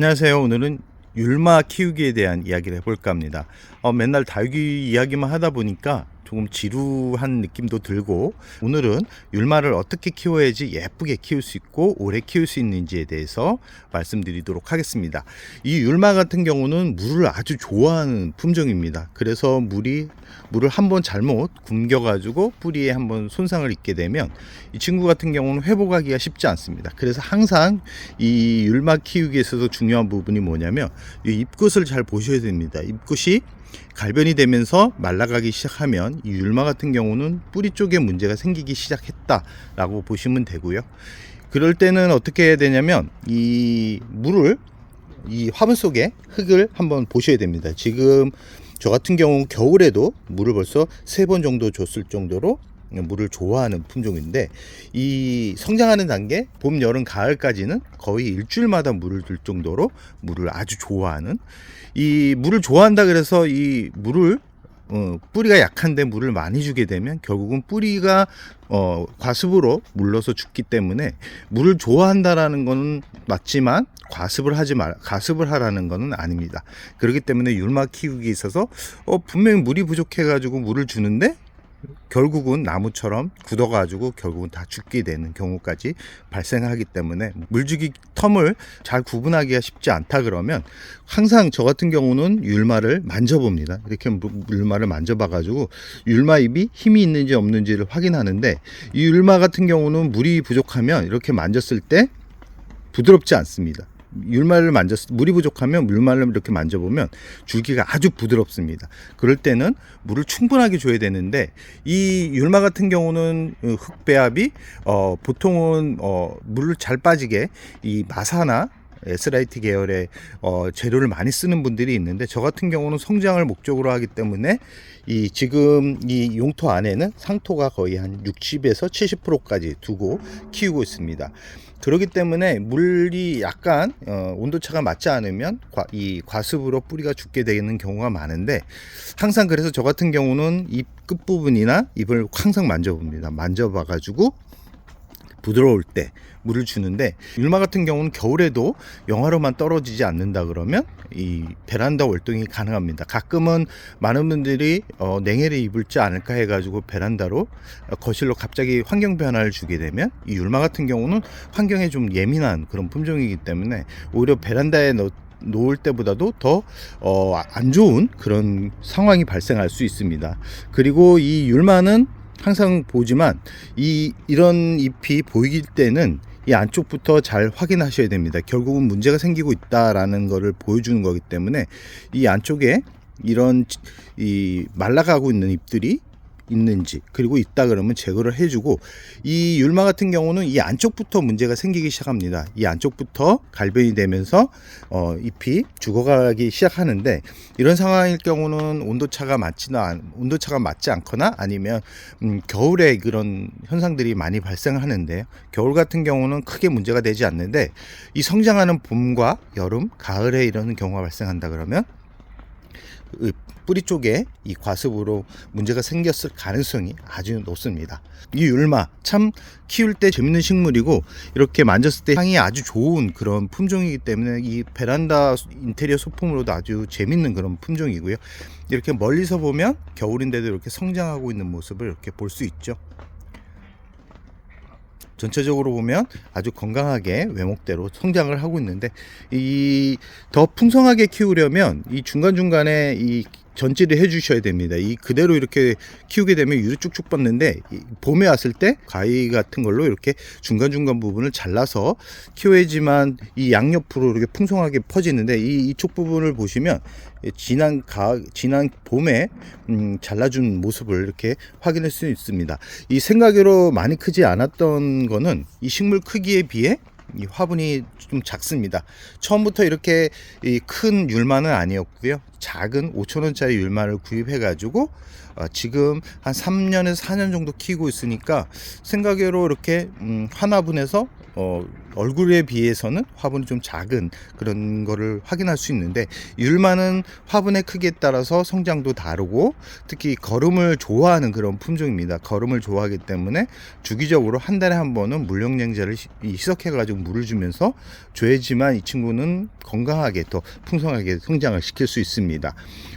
안녕하세요. 오늘은 율마 키우기에 대한 이야기를 해볼까 합니다. 맨날 다육이 이야기만 하다 보니까 조금 지루한 느낌도 들고, 오늘은 율마를 어떻게 키워야지 예쁘게 키울 수 있고 오래 키울 수 있는지에 대해서 말씀드리도록 하겠습니다. 이 율마 같은 경우는 물을 아주 좋아하는 품종입니다. 그래서 물을 한번 잘못 굶겨 가지고 뿌리에 한번 손상을 입게 되면 이 친구 같은 경우는 회복하기가 쉽지 않습니다. 그래서 항상 이 율마 키우기에 있어서 중요한 부분이 뭐냐면 이 잎끝을 잘 보셔야 됩니다. 잎끝이 갈변이 되면서 말라가기 시작하면 이 율마 같은 경우는 뿌리 쪽에 문제가 생기기 시작했다라고 보시면 되고요. 그럴 때는 어떻게 해야 되냐면 이 화분 속에 흙을 한번 보셔야 됩니다. 지금 저 같은 경우 겨울에도 물을 벌써 3번 정도 줬을 정도로 물을 좋아하는 품종인데, 이 성장하는 단계 봄, 여름, 가을까지는 거의 일주일마다 물을 줄 정도로 물을 아주 좋아하는, 이 물을 좋아한다 그래서 이 물을 뿌리가 약한데 물을 많이 주게 되면 결국은 뿌리가 과습으로 물러서 죽기 때문에 물을 좋아한다라는 거는 맞지만 가습을 하라는 거는 아닙니다. 그렇기 때문에 율마 키우기에 있어서 분명히 물이 부족해 가지고 물을 주는데 결국은 나무처럼 굳어가지고 결국은 다 죽게 되는 경우까지 발생하기 때문에 물주기 텀을 잘 구분하기가 쉽지 않다 그러면 항상 저 같은 경우는 율마를 만져봅니다. 이렇게 율마를 만져봐가지고 율마 잎이 힘이 있는지 없는지를 확인하는데, 이 율마 같은 경우는 물이 부족하면 이렇게 만졌을 때 부드럽지 않습니다. 물이 부족하면 율마를 이렇게 만져보면 줄기가 아주 부드럽습니다. 그럴 때는 물을 충분하게 줘야 되는데, 이 율마 같은 경우는 흙배합이 보통은 물을 잘 빠지게 이 마사나 에스라이트 계열의 재료를 많이 쓰는 분들이 있는데, 저 같은 경우는 성장을 목적으로 하기 때문에 지금 이 용토 안에는 상토가 거의 한 60에서 70%까지 두고 키우고 있습니다. 그렇기 때문에 물이 약간 온도차가 맞지 않으면 이 과습으로 뿌리가 죽게 되는 경우가 많은데, 항상 그래서 저 같은 경우는 잎 끝부분이나 잎을 항상 만져봅니다. 만져봐 가지고 부드러울 때 물을 주는데, 율마 같은 경우는 겨울에도 영하로만 떨어지지 않는다 그러면 이 베란다 월동이 가능합니다. 가끔은 많은 분들이 냉해를 입을지 않을까 해가지고 베란다로 거실로 갑자기 환경 변화를 주게 되면, 이 율마 같은 경우는 환경에 좀 예민한 그런 품종이기 때문에 오히려 베란다에 놓을 때보다도 더 안 좋은 그런 상황이 발생할 수 있습니다. 그리고 이 율마는 항상 보지만 이런 잎이 보이길 때는 이 안쪽부터 잘 확인하셔야 됩니다. 결국은 문제가 생기고 있다라는 것을 보여주는 거기 때문에 이 안쪽에 이런 말라가고 있는 잎들이 있는지, 그리고 있다 그러면 제거를 해주고, 이 율마 같은 경우는 이 안쪽부터 문제가 생기기 시작합니다. 이 안쪽부터 갈변이 되면서 잎이 죽어가기 시작하는데, 이런 상황일 경우는 온도차가 맞지 않거나 아니면 겨울에 그런 현상들이 많이 발생하는데, 겨울 같은 경우는 크게 문제가 되지 않는데, 이 성장하는 봄과 여름, 가을에 이런 경우가 발생한다 그러면 뿌리 쪽에 이 과습으로 문제가 생겼을 가능성이 아주 높습니다. 이 율마 참 키울 때 재밌는 식물이고, 이렇게 만졌을 때 향이 아주 좋은 그런 품종이기 때문에 이 베란다 인테리어 소품으로도 아주 재밌는 그런 품종이고요. 이렇게 멀리서 보면 겨울인데도 이렇게 성장하고 있는 모습을 이렇게 볼 수 있죠. 전체적으로 보면 아주 건강하게 외목대로 성장을 하고 있는데, 더 풍성하게 키우려면 이 중간중간에 이 전지를 해 주셔야 됩니다. 이 그대로 이렇게 키우게 되면 유리 쭉쭉 뻗는데, 봄에 왔을 때 가위 같은 걸로 이렇게 중간중간 부분을 잘라서 키워야지만 이 양옆으로 이렇게 풍성하게 퍼지는데, 이쪽 부분을 보시면 지난 봄에 잘라준 모습을 이렇게 확인할 수 있습니다. 이 생각외로 많이 크지 않았던 거는 이 식물 크기에 비해 이 화분이 좀 작습니다. 처음부터 이렇게 큰 율마는 아니었고요. 작은 5,000원짜리 율마를 구입해 가지고 지금 한 3년에서 4년 정도 키우고 있으니까 생각외로 이렇게 화분에서 얼굴에 비해서는 화분이 좀 작은 그런 거를 확인할 수 있는데, 율마는 화분의 크기에 따라서 성장도 다르고 특히 거름을 좋아하는 그런 품종입니다. 거름을 좋아하기 때문에 주기적으로 한 달에 한 번은 물용량제를 희석해 가지고 물을 주면서 줘야지만 이 친구는 건강하게 또 풍성하게 성장을 시킬 수 있습니다.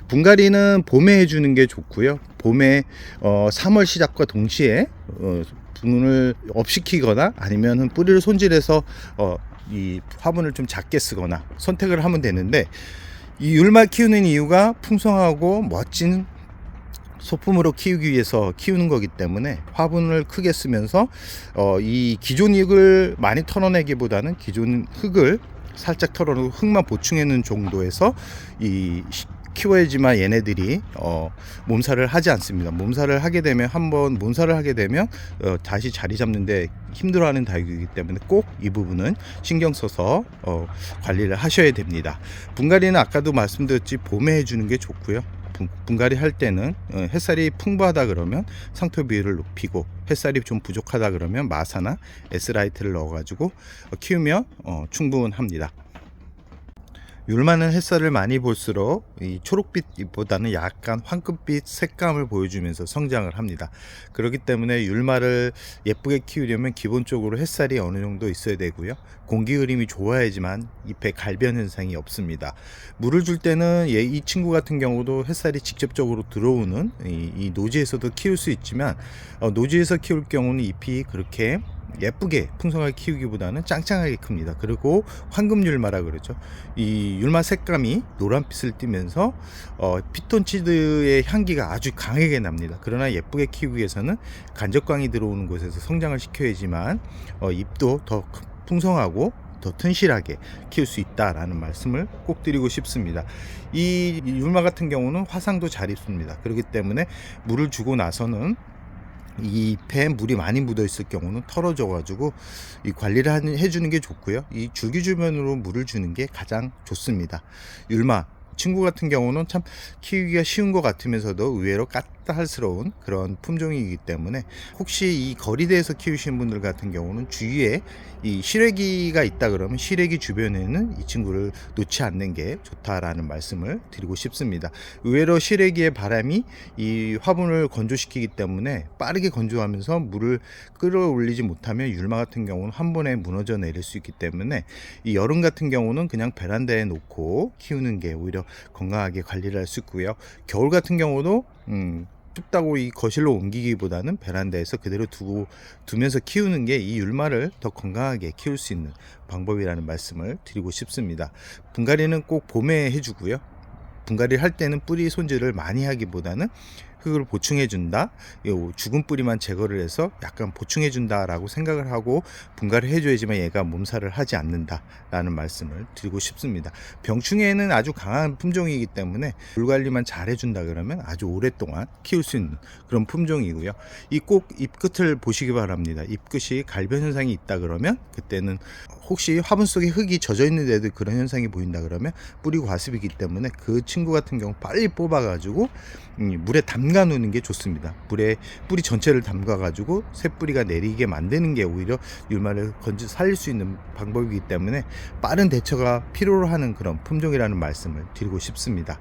분갈이는 봄에 해주는 게 좋고요. 봄에 3월 시작과 동시에 분을 업시키거나 아니면 뿌리를 손질해서 이 화분을 좀 작게 쓰거나 선택을 하면 되는데, 이 율마 키우는 이유가 풍성하고 멋진 소품으로 키우기 위해서 키우는 거기 때문에 화분을 크게 쓰면서 이 기존 흙을 많이 털어내기보다는 기존 흙을 살짝 털어내고 흙만 보충해 놓은 정도에서 키워야지만 얘네들이 몸살을 하지 않습니다. 몸살을 하게 되면, 한번 몸살을 하게 되면 다시 자리 잡는데 힘들어하는 다육이기 때문에 꼭 이 부분은 신경 써서 관리를 하셔야 됩니다. 분갈이는 아까도 말씀드렸지 봄에 해주는 게 좋고요. 분갈이 할 때는 햇살이 풍부하다 그러면 상토 비율을 높이고, 햇살이 좀 부족하다 그러면 마사나 S라이트를 넣어 가지고 키우면 충분합니다. 율마는 햇살을 많이 볼수록 이 초록빛보다는 약간 황금빛 색감을 보여주면서 성장을 합니다. 그렇기 때문에 율마를 예쁘게 키우려면 기본적으로 햇살이 어느 정도 있어야 되고요. 공기 흐림이 좋아야지만 잎에 갈변 현상이 없습니다. 물을 줄 때는 이 친구 같은 경우도 햇살이 직접적으로 들어오는 이 노지에서도 키울 수 있지만, 노지에서 키울 경우는 잎이 그렇게 예쁘게 풍성하게 키우기보다는 짱짱하게 큽니다. 그리고 황금율마라 그러죠. 이 율마 색감이 노란빛을 띠면서 피톤치드의 향기가 아주 강하게 납니다. 그러나 예쁘게 키우기 위해서는 간접광이 들어오는 곳에서 성장을 시켜야지만 잎도 더 풍성하고 더 튼실하게 키울 수 있다라는 말씀을 꼭 드리고 싶습니다. 이 율마 같은 경우는 화상도 잘 입습니다. 그렇기 때문에 물을 주고 나서는 이 잎에 물이 많이 묻어 있을 경우는 털어줘 가지고 이 관리를 해주는 게 좋고요. 이 줄기 주변으로 물을 주는 게 가장 좋습니다. 율마 친구 같은 경우는 참 키우기가 쉬운 것 같으면서도 의외로 까탈스러운 그런 품종이기 때문에, 혹시 이 거리대에서 키우시는 분들 같은 경우는 주위에 이 시래기가 있다 그러면 시래기 주변에는 이 친구를 놓지 않는 게 좋다라는 말씀을 드리고 싶습니다. 의외로 시래기의 바람이 이 화분을 건조시키기 때문에 빠르게 건조하면서 물을 끌어올리지 못하면 율마 같은 경우는 한 번에 무너져 내릴 수 있기 때문에, 이 여름 같은 경우는 그냥 베란다에 놓고 키우는 게 오히려 건강하게 관리를 할 수 있고요. 겨울 같은 경우도 춥다고 이 거실로 옮기기보다는 베란다에서 그대로 두면서 키우는 게 이 율마를 더 건강하게 키울 수 있는 방법이라는 말씀을 드리고 싶습니다. 분갈이는 꼭 봄에 해주고요. 분갈이를 할 때는 뿌리 손질을 많이 하기보다는 흙을 보충해 준다, 죽은 뿌리만 제거를 해서 약간 보충해 준다 라고 생각을 하고 분갈이를 해줘야지만 얘가 몸살을 하지 않는다 라는 말씀을 드리고 싶습니다. 병충해는 아주 강한 품종이기 때문에 물 관리만 잘 해준다 그러면 아주 오랫동안 키울 수 있는 그런 품종이고요. 이 꼭 잎끝을 보시기 바랍니다. 잎끝이 갈변 현상이 있다 그러면, 그때는 혹시 화분 속에 흙이 젖어 있는데도 그런 현상이 보인다 그러면 뿌리 과습이기 때문에 그 친구 같은 경우 빨리 뽑아 가지고 물에 담가 놓는 게 좋습니다. 물에 뿌리 전체를 담가 가지고 새 뿌리가 내리게 만드는 게 오히려 율마를 살릴 수 있는 방법이기 때문에 빠른 대처가 필요로 하는 그런 품종이라는 말씀을 드리고 싶습니다.